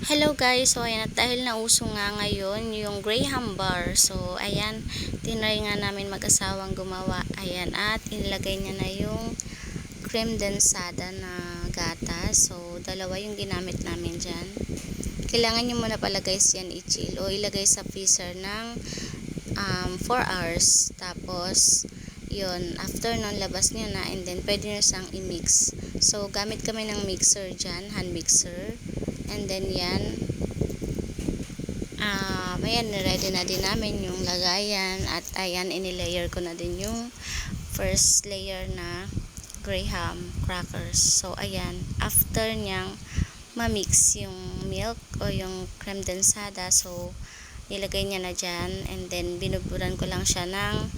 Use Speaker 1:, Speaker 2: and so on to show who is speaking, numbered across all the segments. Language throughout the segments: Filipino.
Speaker 1: Hello guys, so ayan, at dahil nauso nga ngayon yung Graham bar, so ayan, tinry nga namin mag-asawang gumawa, ayan, at inilagay niya na yung cream densada na gatas, so dalawa yung ginamit namin dyan. Kailangan nyo muna pala guys yan i-chill o ilagay sa freezer ng 4 hours, tapos yun, after nun labas nyo na, and then pwede nyo siyang i-mix. So gamit kami ng mixer dyan, hand mixer. And then yan, ayan, ready na din namin yung lagayan. At ayan, inilayer ko na din yung first layer na Graham crackers. So ayan, after nyang ma-mix yung milk o yung creme densada, so nilagay niya na dyan. And then binuburan ko lang siya ng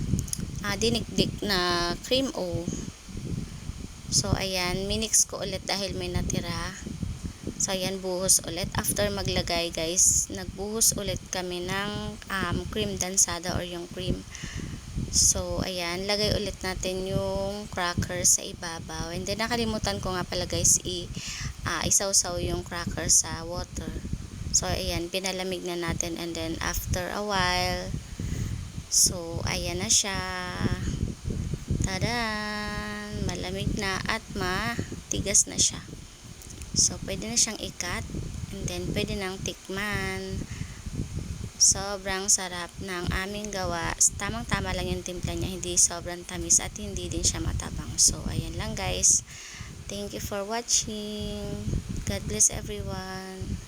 Speaker 1: dinikdik na cream o. So ayan, minix ko ulit dahil may natira. So, ayan, buhos ulit. After maglagay, guys, nagbuhos ulit kami ng cream densada or yung cream. So, ayan, lagay ulit natin yung crackers sa ibabaw. And then, nakalimutan ko nga pala, guys, isawsaw yung crackers sa water. So, ayan, pinalamig na natin. And then, after a while, so, ayan na siya. Tadan! Malamig na at matigas na siya. So, pwede na siyang ikat. And then, pwede nang tikman. Sobrang sarap ng aming gawa. Tamang-tama lang yung timpla niya. Hindi sobrang tamis at hindi din siya matabang. So, ayan lang guys. Thank you for watching. God bless everyone.